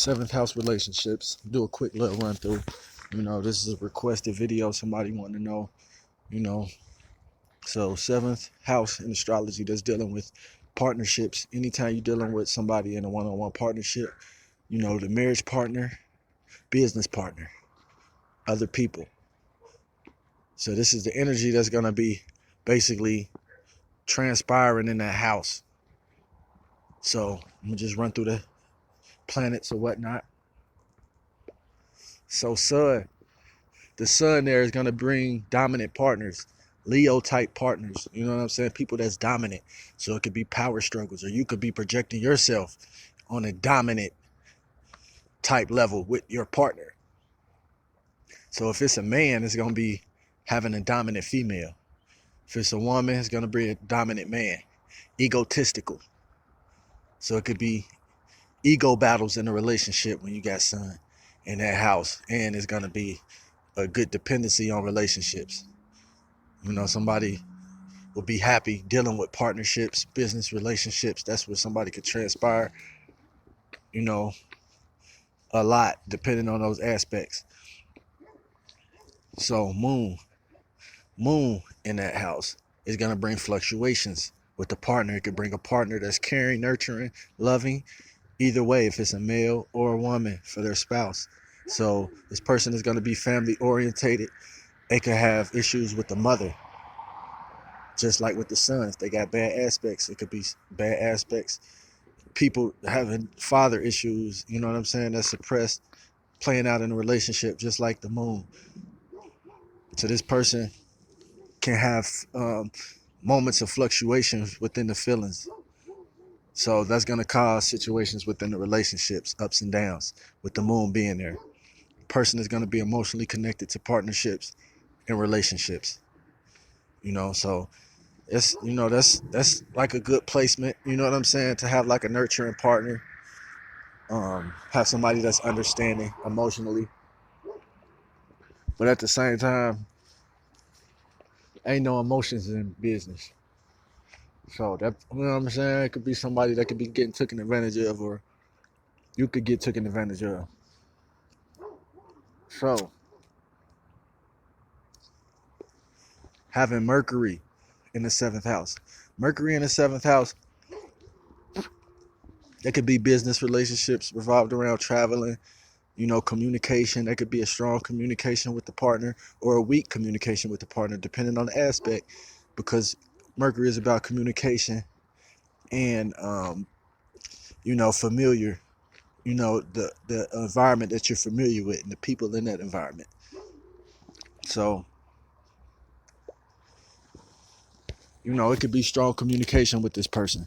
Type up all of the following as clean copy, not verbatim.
Seventh house relationships. Do a quick little run through. This is a requested video. Somebody wanted to know, you know. So seventh house in astrology, that's dealing with partnerships. Anytime you're dealing with somebody in a one-on-one partnership, the marriage partner, business partner, other people. So this is the energy that's going to be basically transpiring in that house. So I'm going to just run through the planets or whatnot. So the sun there is going to bring dominant partners, Leo type partners. You know what I'm saying? People that's dominant. So it could be power struggles, or you could be projecting yourself on a dominant type level with your partner. So if it's a man, it's going to be having a dominant female. If it's a woman, it's going to be a dominant man. Egotistical. So it could be ego battles in a relationship when you got sun in that house. And it's going to be a good dependency on relationships. Somebody will be happy dealing with partnerships, business relationships. That's where somebody could transpire, a lot depending on those aspects. So moon in that house is going to bring fluctuations with the partner. It could bring a partner that's caring, nurturing, loving, either way, if it's a male or a woman for their spouse. So this person is going to be family orientated. They could have issues with the mother, just like with the sun. If they got bad aspects, it could be bad aspects. People having father issues, you know what I'm saying, that's suppressed, playing out in a relationship, just like the moon. So this person can have moments of fluctuations within the feelings. So that's going to cause situations within the relationships, ups and downs, with the moon being there. Person is going to be emotionally connected to partnerships and relationships. So it's, that's like a good placement, you know what I'm saying, to have like a nurturing partner, have somebody that's understanding emotionally, but at the same time, ain't no emotions in business. So that, you know what I'm saying, it could be somebody that could be getting taken advantage of, or you could get taken advantage of. So having Mercury in the seventh house. Mercury in the seventh house, that could be business relationships revolved around traveling, communication. That could be a strong communication with the partner or a weak communication with the partner, depending on the aspect, because Mercury is about communication and, familiar, the environment that you're familiar with and the people in that environment. So, it could be strong communication with this person,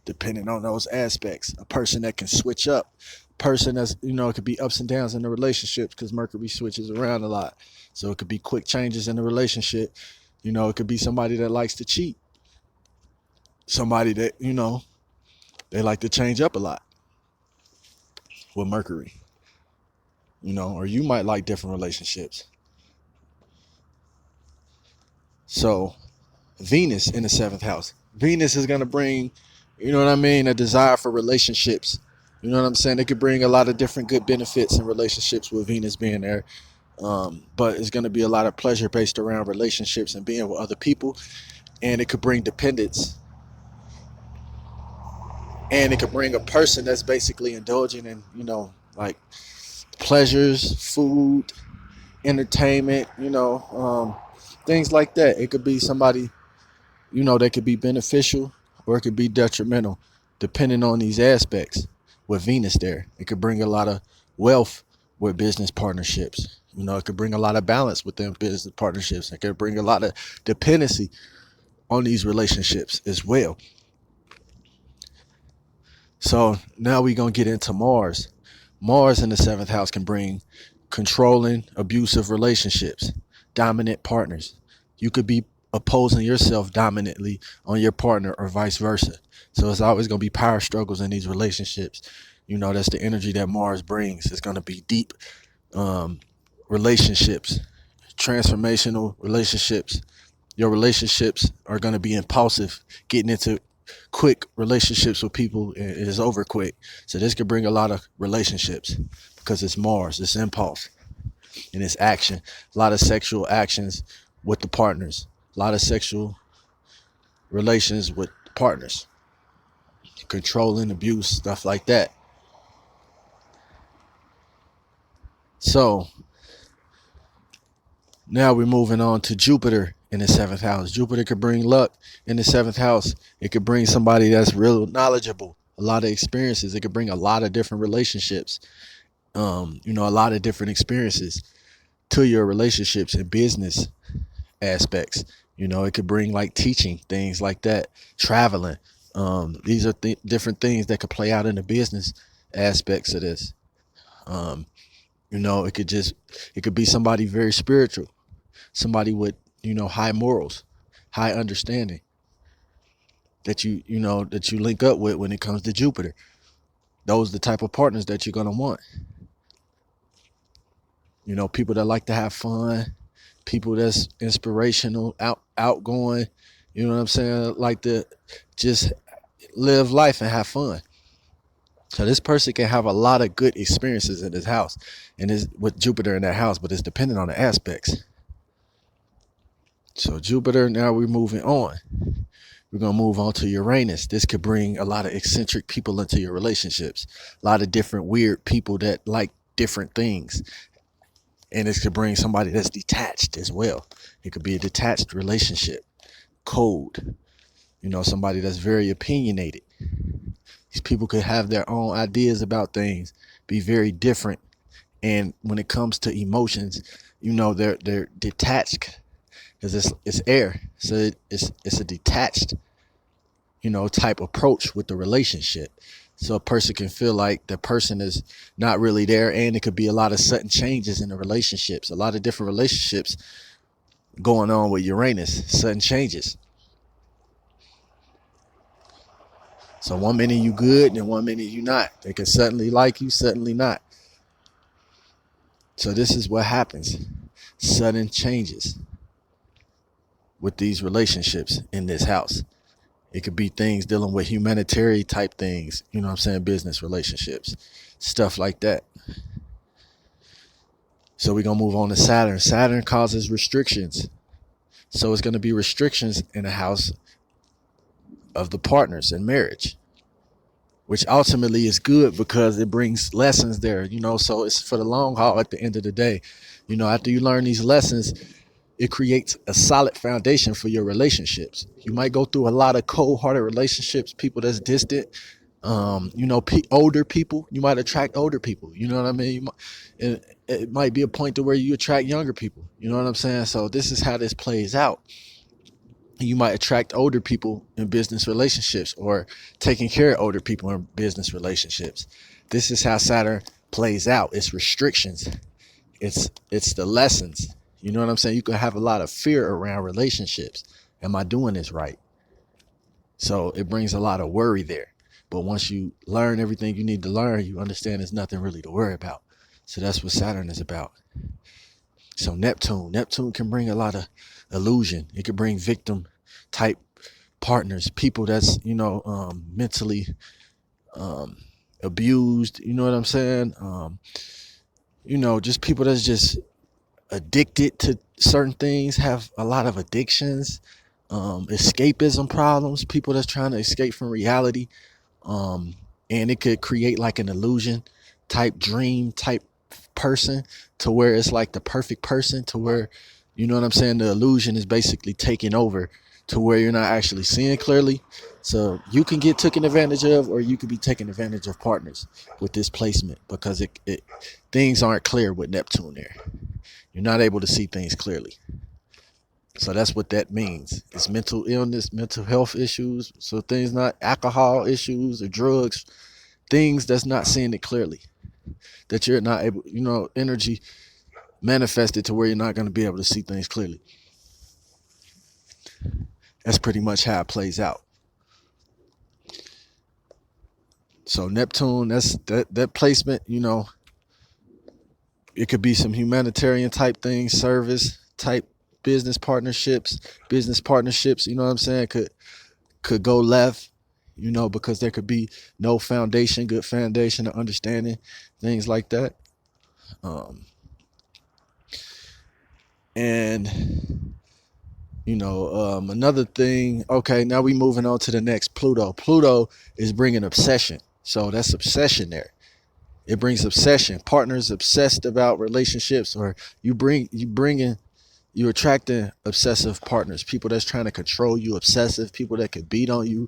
depending on those aspects. A person that can switch up, person that's, it could be ups and downs in the relationships, because Mercury switches around a lot. So it could be quick changes in the relationship. It could be somebody that likes to cheat, somebody that, they like to change up a lot with Mercury, or you might like different relationships. So Venus in the seventh house. Venus is going to bring, a desire for relationships. You know what I'm saying? It could bring a lot of different good benefits in relationships with Venus being there. But it's going to be a lot of pleasure based around relationships and being with other people. And it could bring dependence. And it could bring a person that's basically indulging in, like pleasures, food, entertainment, things like that. It could be somebody, that could be beneficial, or it could be detrimental, depending on these aspects. With Venus there, it could bring a lot of wealth with business partnerships. It could bring a lot of balance within business partnerships. It could bring a lot of dependency on these relationships as well. So now we're going to get into Mars. Mars in the seventh house can bring controlling, abusive relationships, dominant partners. You could be opposing yourself dominantly on your partner, or vice versa. So it's always going to be power struggles in these relationships. That's the energy that Mars brings. It's going to be deep relationships, transformational relationships. Your relationships are going to be impulsive, getting into quick relationships with people, and it is over quick. So this could bring a lot of relationships because it's Mars, it's impulse, and it's action. A lot of sexual actions with the partners, a lot of sexual relations with partners, controlling, abuse, stuff like that. So now we're moving on to Jupiter in the 7th house. Jupiter could bring luck in the 7th house. It could bring somebody that's real knowledgeable, a lot of experiences. It could bring a lot of different relationships, a lot of different experiences to your relationships and business aspects. It could bring like teaching, things like that, traveling. These are different things that could play out in the business aspects of this. It could be somebody very spiritual, somebody with, high morals, high understanding that you link up with when it comes to Jupiter. Those are the type of partners that you're going to want. People that like to have fun, people that's inspirational, outgoing, you know what I'm saying? Like to just live life and have fun. So this person can have a lot of good experiences in this house, and is with Jupiter in that house, but it's dependent on the aspects. So Jupiter, now we're moving on. We're going to move on to Uranus. This could bring a lot of eccentric people into your relationships, a lot of different weird people that like different things. And this could bring somebody that's detached as well. It could be a detached relationship, cold, somebody that's very opinionated. These people could have their own ideas about things, be very different. And when it comes to emotions, they're detached because it's air. So it's a detached, type approach with the relationship. So a person can feel like the person is not really there, and it could be a lot of sudden changes in the relationships, a lot of different relationships going on with Uranus, sudden changes. So one minute you good and one minute you not. They can suddenly like you, suddenly not. So this is what happens. Sudden changes with these relationships in this house. It could be things dealing with humanitarian type things, business relationships, stuff like that. So we're going to move on to Saturn. Saturn causes restrictions. So it's going to be restrictions in the house of the partners in marriage, which ultimately is good because it brings lessons there, so it's for the long haul at the end of the day. After you learn these lessons, it creates a solid foundation for your relationships. You might go through a lot of cold-hearted relationships, people that's distant, older people. You might attract older people. You know what I mean? It might be a point to where you attract younger people. You know what I'm saying? So this is how this plays out. You might attract older people in business relationships, or taking care of older people in business relationships. This is how Saturn plays out. It's restrictions. It's the lessons. You know what I'm saying? You can have a lot of fear around relationships. Am I doing this right? So it brings a lot of worry there. But once you learn everything you need to learn, you understand there's nothing really to worry about. So that's what Saturn is about. So Neptune can bring a lot of illusion. It could bring victim type partners, people that's, mentally abused. You know what I'm saying? Just people that's just addicted to certain things, have a lot of addictions, escapism problems, people that's trying to escape from reality. And it could create like an illusion type, dream type person, to where it's like the perfect person, to where, the illusion is basically taking over, to where you're not actually seeing clearly. So you can get taken advantage of, or you could be taking advantage of partners with this placement, because things aren't clear with Neptune there. You're not able to see things clearly. So that's what that means. It's mental illness, mental health issues. So things, not alcohol issues or drugs, things that's not seeing it clearly, that you're not able, energy manifested to where you're not going to be able to see things clearly. That's pretty much how it plays out. So Neptune, that placement, it could be some humanitarian type things, service type business partnerships, you know what I'm saying, could go left, because there could be no foundation, good foundation of understanding, things like that. And another thing. Okay, now we moving on to the next. Pluto is bringing obsession. So that's obsession there. It brings obsession. Partners obsessed about relationships, or you attracting obsessive partners, people that's trying to control you, obsessive people that could beat on you,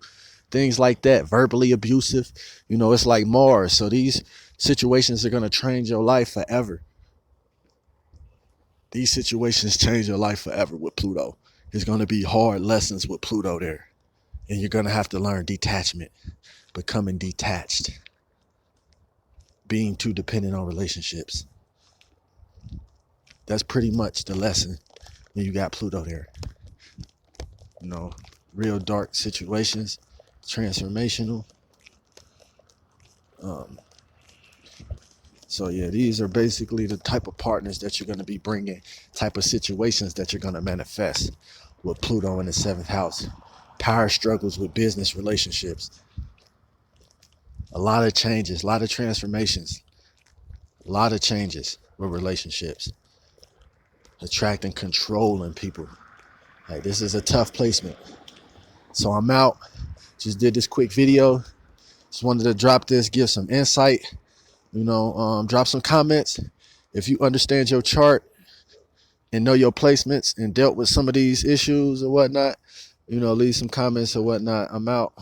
things like that, verbally abusive. It's like Mars. So these situations are going to change your life forever. These situations change your life forever with Pluto. It's going to be hard lessons with Pluto there. And you're going to have to learn detachment, becoming detached, being too dependent on relationships. That's pretty much the lesson when you got Pluto there. Real dark situations, transformational. So yeah, these are basically the type of partners that you're going to be bringing, type of situations that you're going to manifest with Pluto in the 7th house. Power struggles with business relationships. A lot of changes, a lot of transformations, a lot of changes with relationships. Attracting, controlling people. Like, this is a tough placement. So I'm out. Just did this quick video. Just wanted to drop this, give some insight. Drop some comments if you understand your chart and know your placements and dealt with some of these issues or whatnot. Leave some comments or whatnot. I'm out.